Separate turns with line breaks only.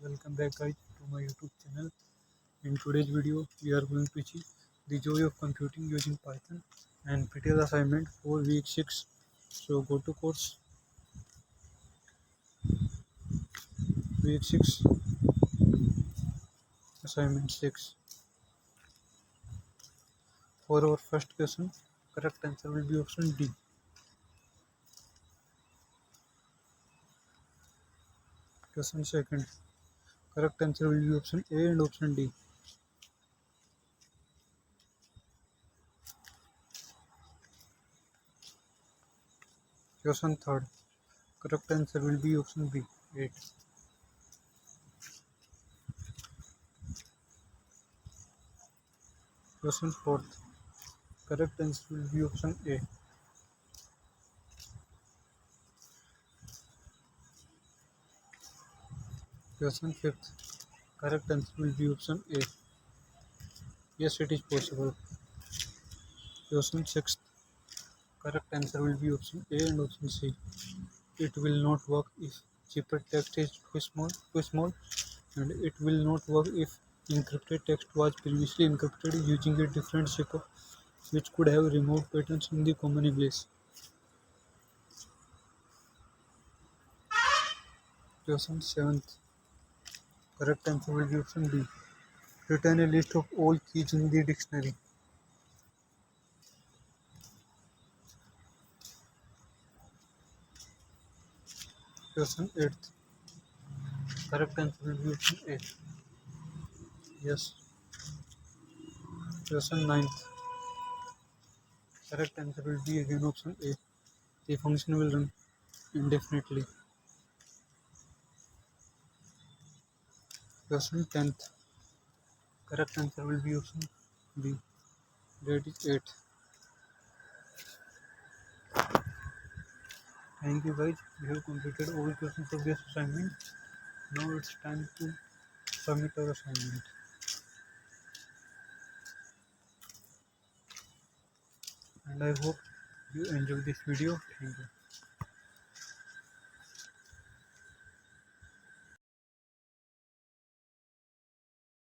welcome back guys to my YouTube channel. In today's video we are going to see the joy of computing using Python and NPTEL assignment for week 6. So go to course week 6 assignment 6. For our first question, correct answer will be option D. Question second, correct answer will be option A and option D. Question third, correct answer will be option B, 8. Question fourth, correct answer will be option A. Question fifth, correct answer will be option A. Yes, it is possible. Question sixth, correct answer will be option A and option C. It will not work if cheaper text is too small, and it will not work if encrypted text was previously encrypted using a different cipher, which could have removed patterns in the common English. Question seventh, correct answer will be option B. Return a list of all keys in the dictionary. Question 8th, correct answer will be option A. Yes. Question 9th, correct answer will be again option A. The function will run indefinitely. Question 10th, correct answer will be option B. That is 8. Thank you guys. We have completed all questions of this assignment. Now it's time to submit our assignment. And I hope you enjoyed this video. Thank you.